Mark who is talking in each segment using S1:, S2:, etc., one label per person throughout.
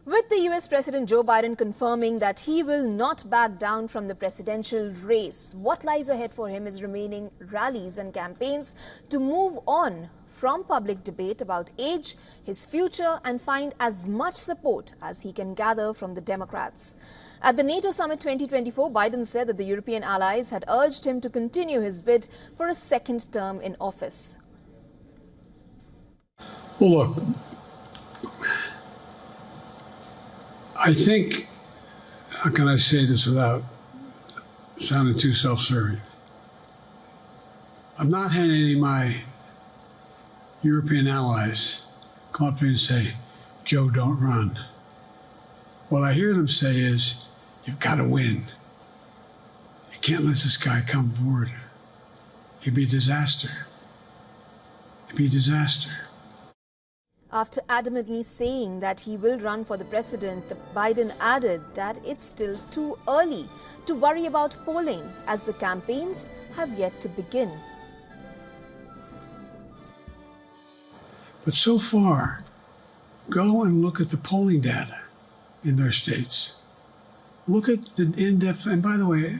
S1: With the US President Joe Biden confirming that he will not back down from the presidential race, what lies ahead for him is remaining rallies and campaigns to move on from public debate about age, his future, and find as much support as he can gather from the Democrats. At the NATO Summit 2024, Biden said that the European allies had urged him to continue his bid for a second term in office.
S2: Well, look, I think, how can I say this without sounding too self-serving? I'm not having any of my European allies come up to me and say, Joe, don't run. What I hear them say is, you've got to win. You can't let this guy come forward. He'd be a disaster. He'd be a disaster.
S1: After adamantly saying that he will run for the president, Biden added that it's still too early to worry about polling as the campaigns have yet to begin.
S2: But so far, go and look at the polling data in their states. Look at the in-depth, and by the way,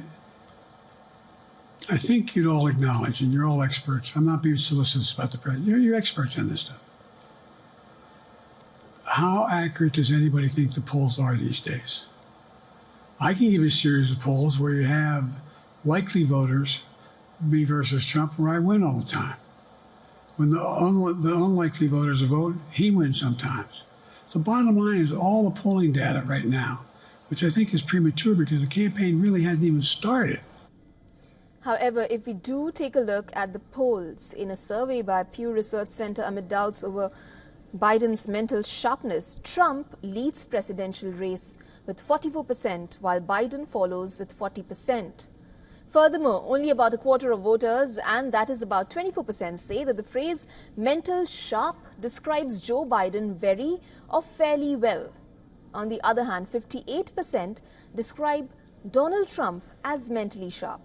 S2: I think you'd all acknowledge, and you're all experts, I'm not being solicitous about the president, you're experts on this stuff. How accurate does anybody think the polls are these days? I can give you a series of polls where you have likely voters, me versus Trump, where I win all the time. When the unlikely voters vote, he wins sometimes. The bottom line is all the polling data right now, which I think is premature because the campaign really hasn't even started.
S1: However, if we do take a look at the polls in a survey by Pew Research Center amid doubts over Biden's mental sharpness, Trump leads presidential race with 44%, while Biden follows with 40%. Furthermore, only about a quarter of voters, and that is about 24%, say that the phrase mental sharp describes Joe Biden very or fairly well. On the other hand, 58% describe Donald Trump as mentally sharp.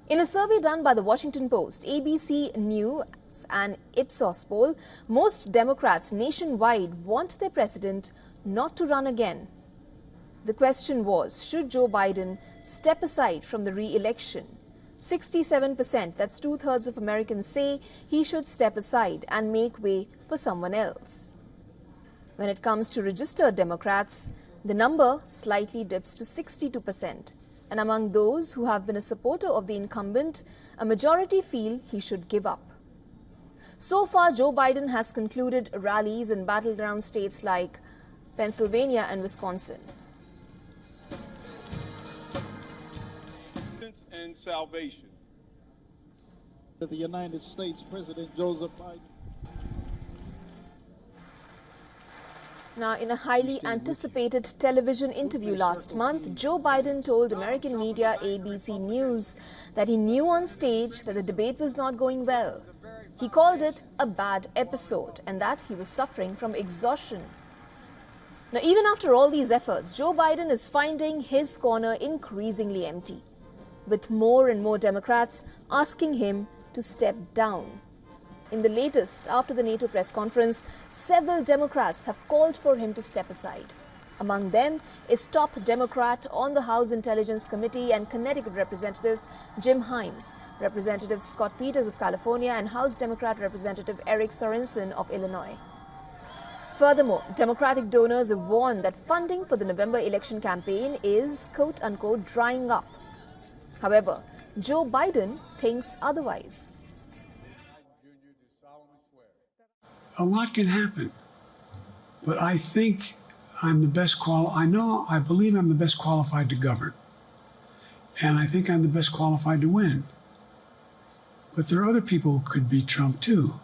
S1: In a survey done by the Washington Post, ABC News, and Ipsos poll, most Democrats nationwide want their president not to run again. The question was, should Joe Biden step aside from the re-election? 67%, that's two-thirds of Americans, say he should step aside and make way for someone else. When it comes to registered Democrats, the number slightly dips to 62%. And among those who have been a supporter of the incumbent, a majority feel he should give up. So far, Joe Biden has concluded rallies in battleground states like Pennsylvania and Wisconsin.
S3: And salvation.
S4: The United States President Joseph Biden.
S1: Now, in a highly anticipated television interview last month, Joe Biden told American media ABC News that he knew on stage that the debate was not going well. He called it a bad episode and that he was suffering from exhaustion. Now, even after all these efforts, Joe Biden is finding his corner increasingly empty, with more and more Democrats asking him to step down. In the latest, after the NATO press conference, several Democrats have called for him to step aside. Among them is top Democrat on the House Intelligence Committee and Connecticut Representatives Jim Himes, Representative Scott Peters of California, and House Democrat Representative Eric Sorensen of Illinois. Furthermore, Democratic donors have warned that funding for the November election campaign is quote-unquote drying up. However, Joe Biden thinks otherwise.
S2: A lot can happen, but I think I'm the best I believe I'm the best qualified to govern. And I think I'm the best qualified to win. But there are other people who could beat Trump too.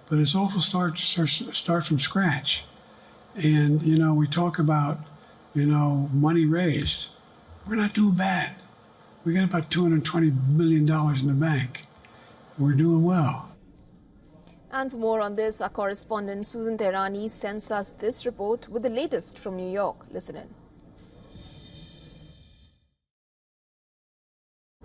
S2: But it's awful start from scratch. And, we talk about, money raised. We're not doing bad. We got about $220 million in the bank. We're doing well.
S1: And for more on this, our correspondent Susan Tehrani sends us this report with the latest from New York. Listen in.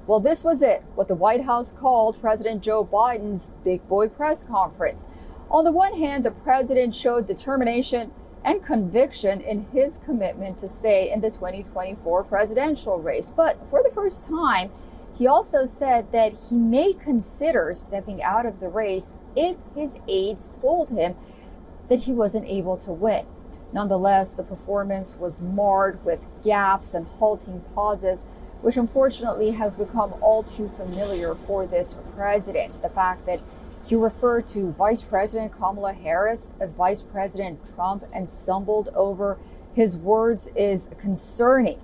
S5: Well, this was it, what the White House called President Joe Biden's big boy press conference. On the one hand, the president showed determination and conviction in his commitment to stay in the 2024 presidential race. But for the first time, he also said that he may consider stepping out of the race if his aides told him that he wasn't able to win. Nonetheless, the performance was marred with gaffes and halting pauses, which unfortunately have become all too familiar for this president. The fact that he referred to Vice President Kamala Harris as Vice President Trump and stumbled over his words is concerning.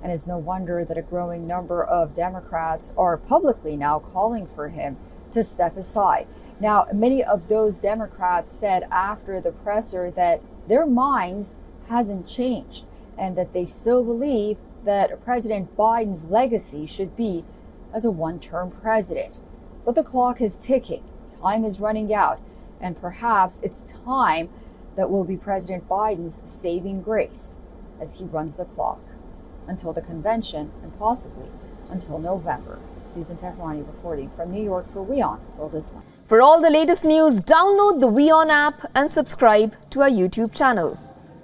S5: And it's no wonder that a growing number of Democrats are publicly now calling for him to step aside. Now, many of those Democrats said after the presser that their minds hasn't changed and that they still believe that President Biden's legacy should be as a one-term president. But the clock is ticking. Time is running out, and perhaps it's time that will be President Biden's saving grace as he runs the clock until the convention and possibly until November. Susan Tehrani reporting from New York for WION World is One.
S1: For all the latest news, download the WION app and subscribe to our YouTube channel.